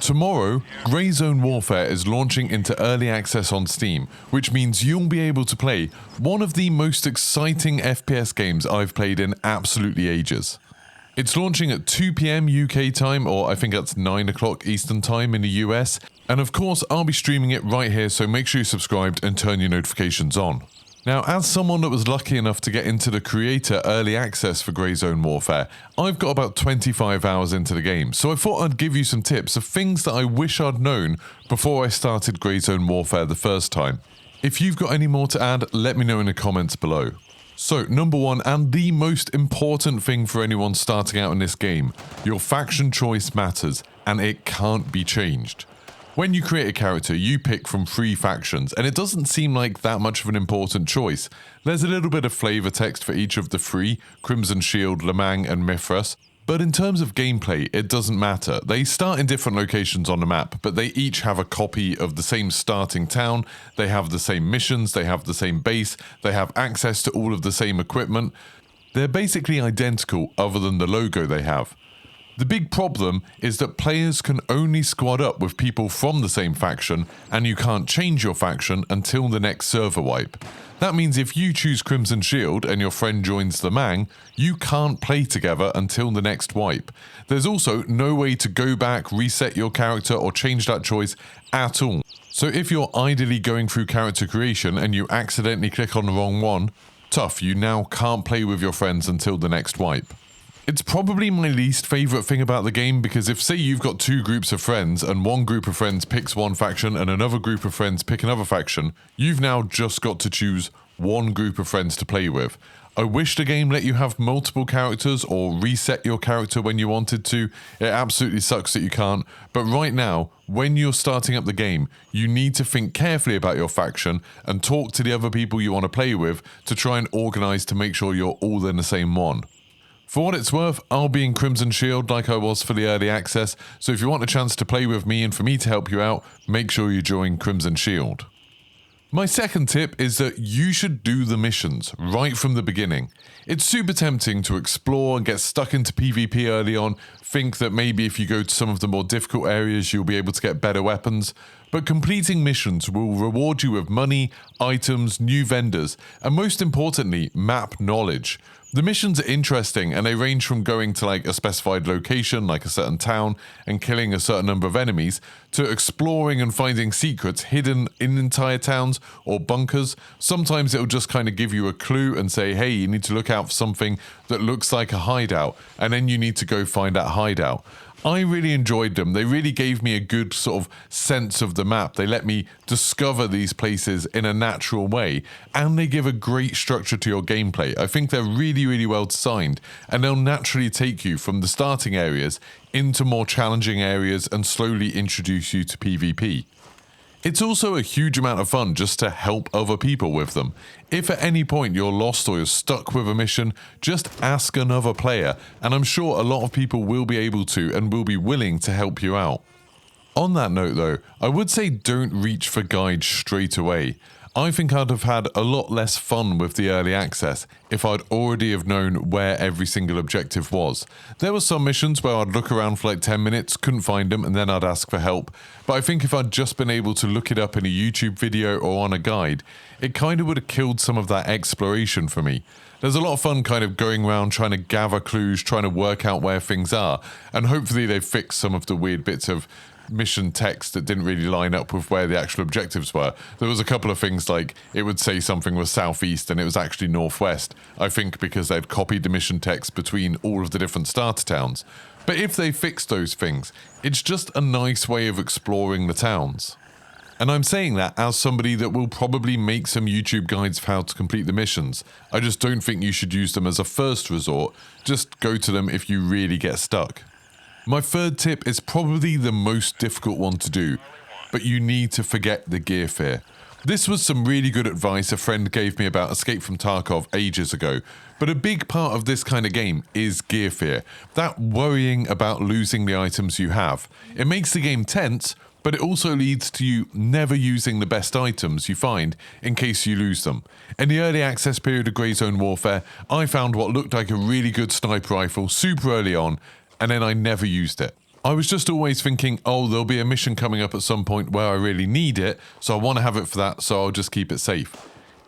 Tomorrow, Grey Zone Warfare is launching into early access on Steam, which means you'll be able to play one of the most exciting FPS games I've played in absolutely ages. It's launching at 2 PM UK time, or I think that's 9 o'clock Eastern time in the US, and of course I'll be streaming it right here, so make sure you're subscribed and turn your notifications on. Now, as someone that was lucky enough to get into the creator early access for Grey Zone Warfare, I've got about 25 hours into the game, so I thought I'd give you some tips of things that I wish I'd known before I started Grey Zone Warfare the first time. If you've got any more to add, let me know in the comments below. So, number one, and the most important thing for anyone starting out in this game, your faction choice matters, and it can't be changed. When you create a character, you pick from 3 factions, and it doesn't seem like that much of an important choice. There's a little bit of flavor text for each of the 3, Crimson Shield, Lemang, and Mithras, but in terms of gameplay, it doesn't matter. They start in different locations on the map, but they each have a copy of the same starting town, they have the same missions, they have the same base, they have access to all of the same equipment. They're basically identical other than the logo they have. The big problem is that players can only squad up with people from the same faction, and you can't change your faction until the next server wipe. That means if you choose Crimson Shield and your friend joins the Mang, you can't play together until the next wipe. There's also no way to go back, reset your character, or change that choice at all. So if you're idly going through character creation and you accidentally click on the wrong one, tough, you now can't play with your friends until the next wipe. It's probably my least favourite thing about the game, because if say you've got 2 groups of friends and one group of friends picks one faction and another group of friends pick another faction, you've now just got to choose one group of friends to play with. I wish the game let you have multiple characters or reset your character when you wanted to. It absolutely sucks that you can't, but right now, when you're starting up the game, you need to think carefully about your faction and talk to the other people you want to play with to try and organise to make sure you're all in the same one. For what it's worth, I'll be in Crimson Shield like I was for the early access, so if you want a chance to play with me and for me to help you out, make sure you join Crimson Shield. My second tip is that you should do the missions right from the beginning. It's super tempting to explore and get stuck into PvP early on, think that maybe if you go to some of the more difficult areas you'll be able to get better weapons, but completing missions will reward you with money, items, new vendors, and most importantly, map knowledge. The missions are interesting, and they range from going to like a specified location, like a certain town, and killing a certain number of enemies, to exploring and finding secrets hidden in entire towns or bunkers. Sometimes it'll just kind of give you a clue and say, hey, you need to look out for something that looks like a hideout, and then you need to go find that hideout. I really enjoyed them. They really gave me a good sort of sense of the map. They let me discover these places in a natural way, and they give a great structure to your gameplay. I think they're really, really well designed, and they'll naturally take you from the starting areas into more challenging areas and slowly introduce you to PvP. It's also a huge amount of fun just to help other people with them. If at any point you're lost or you're stuck with a mission, just ask another player, and I'm sure a lot of people will be able to and will be willing to help you out. On that note though, I would say don't reach for guides straight away. I think I'd have had a lot less fun with the early access if I'd already have known where every single objective was. There were some missions where I'd look around for like 10 minutes, couldn't find them, and then I'd ask for help. But I think if I'd just been able to look it up in a YouTube video or on a guide, it kind of would have killed some of that exploration for me. There's a lot of fun kind of going around trying to gather clues, trying to work out where things are, and hopefully they've fixed some of the weird bits of mission text that didn't really line up with where the actual objectives were. There was a couple of things like it would say something was southeast and it was actually northwest, I think because they'd copied the mission text between all of the different starter towns. But if they fixed those things, it's just a nice way of exploring the towns. And I'm saying that as somebody that will probably make some YouTube guides for how to complete the missions. I just don't think you should use them as a first resort, just go to them if you really get stuck. My third tip is probably the most difficult one to do, but you need to forget the gear fear. This was some really good advice a friend gave me about Escape from Tarkov ages ago, but a big part of this kind of game is gear fear, that worrying about losing the items you have. It makes the game tense, but it also leads to you never using the best items you find in case you lose them. In the early access period of Grey Zone Warfare, I found what looked like a really good sniper rifle super early on, and then I never used it. I was just always thinking, oh, there'll be a mission coming up at some point where I really need it, so I want to have it for that, so I'll just keep it safe.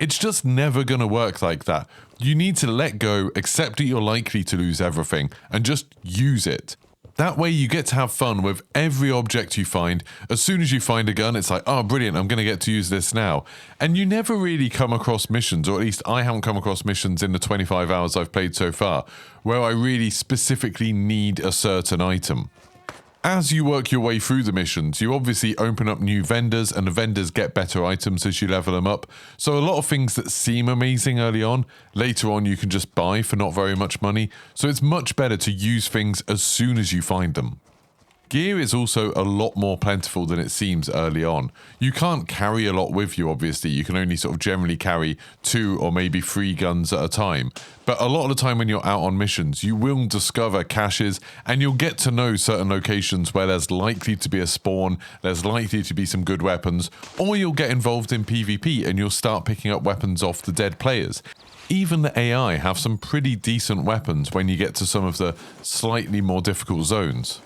It's just never going to work like that. You need to let go, accept that you're likely to lose everything, and just use it. That way you get to have fun with every object you find. As soon as you find a gun, it's like, oh, brilliant, I'm going to get to use this now. And you never really come across missions, or at least I haven't come across missions in the 25 hours I've played so far, where I really specifically need a certain item. As you work your way through the missions, you obviously open up new vendors, and the vendors get better items as you level them up. So a lot of things that seem amazing early on, later on you can just buy for not very much money. So it's much better to use things as soon as you find them. Gear is also a lot more plentiful than it seems early on. You can't carry a lot with you, obviously. You can only sort of generally carry 2 or maybe 3 guns at a time. But a lot of the time when you're out on missions, you will discover caches and you'll get to know certain locations where there's likely to be a spawn, there's likely to be some good weapons, or you'll get involved in PvP and you'll start picking up weapons off the dead players. Even the AI have some pretty decent weapons when you get to some of the slightly more difficult zones.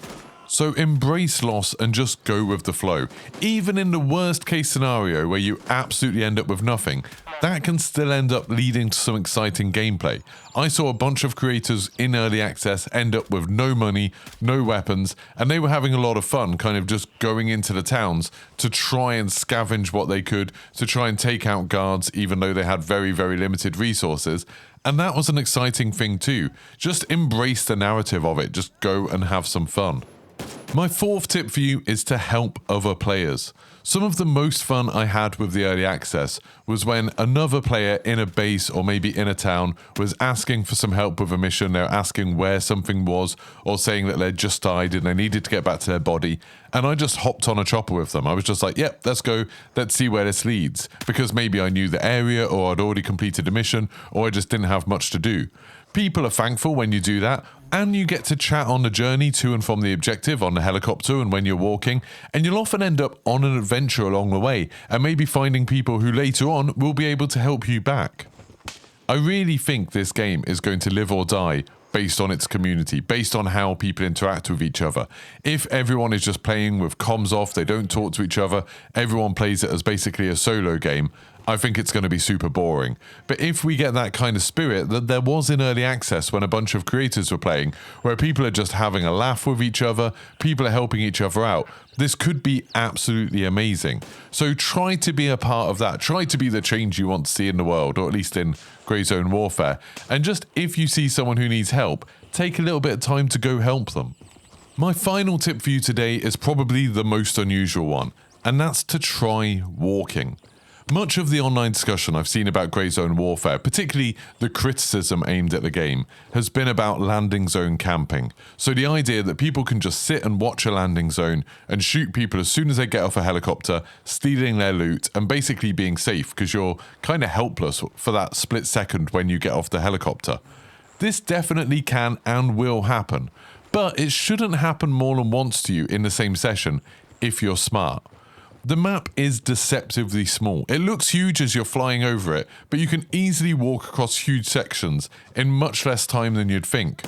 So embrace loss and just go with the flow. Even in the worst case scenario where you absolutely end up with nothing, that can still end up leading to some exciting gameplay. I saw a bunch of creators in early access end up with no money, no weapons, and they were having a lot of fun kind of just going into the towns to try and scavenge what they could, to try and take out guards even though they had very, very limited resources. And that was an exciting thing too. Just embrace the narrative of it, just go and have some fun. My 4th tip for you is to help other players. Some of the most fun I had with the early access was when another player in a base or maybe in a town was asking for some help with a mission. They're asking where something was or saying that they'd just died and they needed to get back to their body. And I just hopped on a chopper with them. I was just like, yep, let's go. Let's see where this leads. Because maybe I knew the area or I'd already completed a mission or I just didn't have much to do. People are thankful when you do that, and you get to chat on the journey to and from the objective on the helicopter and when you're walking, and you'll often end up on an adventure along the way and maybe finding people who later on will be able to help you back. I really think this game is going to live or die based on its community, based on how people interact with each other. If everyone is just playing with comms off, they don't talk to each other, everyone plays it as basically a solo game, I think it's going to be super boring. But if we get that kind of spirit that there was in early access when a bunch of creators were playing, where people are just having a laugh with each other, people are helping each other out, this could be absolutely amazing. So try to be a part of that. Try to be the change you want to see in the world, or at least in Greyzone Warfare. And just if you see someone who needs help, take a little bit of time to go help them. My final tip for you today is probably the most unusual one, and that's to try walking. Much of the online discussion I've seen about Greyzone Warfare, particularly the criticism aimed at the game, has been about landing zone camping. So the idea that people can just sit and watch a landing zone and shoot people as soon as they get off a helicopter, stealing their loot and basically being safe because you're kind of helpless for that split second when you get off the helicopter. This definitely can and will happen, but it shouldn't happen more than once to you in the same session if you're smart. The map is deceptively small. It looks huge as you're flying over it, but you can easily walk across huge sections in much less time than you'd think.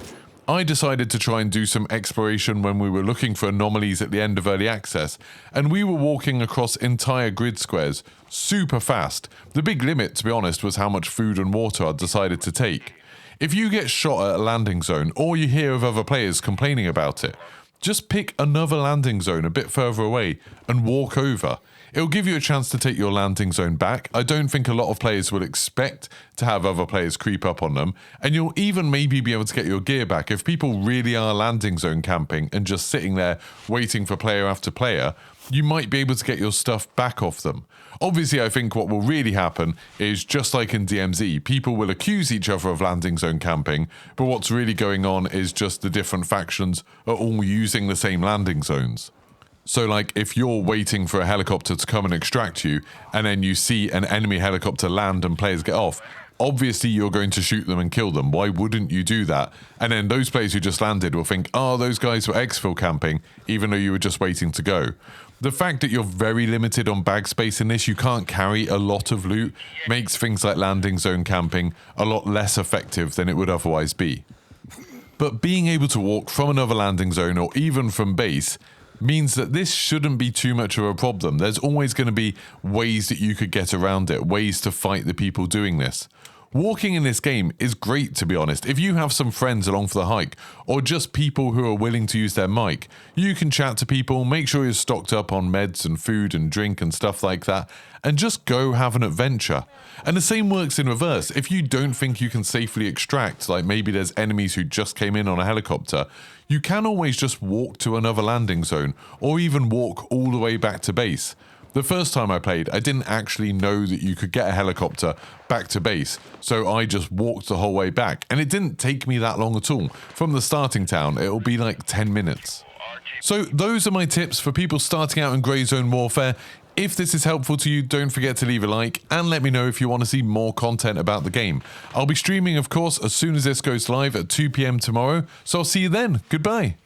I decided to try and do some exploration when we were looking for anomalies at the end of early access, and we were walking across entire grid squares super fast. The big limit, to be honest, was how much food and water I'd decided to take. If you get shot at a landing zone, or you hear of other players complaining about it, just pick another landing zone a bit further away and walk over. It'll give you a chance to take your landing zone back. I don't think a lot of players will expect to have other players creep up on them, and you'll even maybe be able to get your gear back. If people really are landing zone camping and just sitting there waiting for player after player, you might be able to get your stuff back off them. Obviously, I think what will really happen is, just like in DMZ, people will accuse each other of landing zone camping, but what's really going on is just the different factions are all using the same landing zones. So like if you're waiting for a helicopter to come and extract you, and then you see an enemy helicopter land and players get off, obviously you're going to shoot them and kill them. Why wouldn't you do that? And then those players who just landed will think, oh, those guys were exfil camping, even though you were just waiting to go. The fact that you're very limited on bag space in this, you can't carry a lot of loot, makes things like landing zone camping a lot less effective than it would otherwise be. but being able to walk from another landing zone or even from base means that this shouldn't be too much of a problem. There's always going to be ways that you could get around it, ways to fight the people doing this. Walking in this game is great, to be honest. If you have some friends along for the hike, or just people who are willing to use their mic, you can chat to people, make sure you're stocked up on meds and food and drink and stuff like that, and just go have an adventure. And the same works in reverse. If you don't think you can safely extract, like maybe there's enemies who just came in on a helicopter, you can always just walk to another landing zone, or even walk all the way back to base. The first time I played, I didn't actually know that you could get a helicopter back to base, so I just walked the whole way back, and it didn't take me that long at all. From the starting town, it'll be like 10 minutes. So those are my tips for people starting out in Grey Zone Warfare. If this is helpful to you, don't forget to leave a like, and let me know if you want to see more content about the game. I'll be streaming, of course, as soon as this goes live at 2 PM tomorrow, so I'll see you then. Goodbye.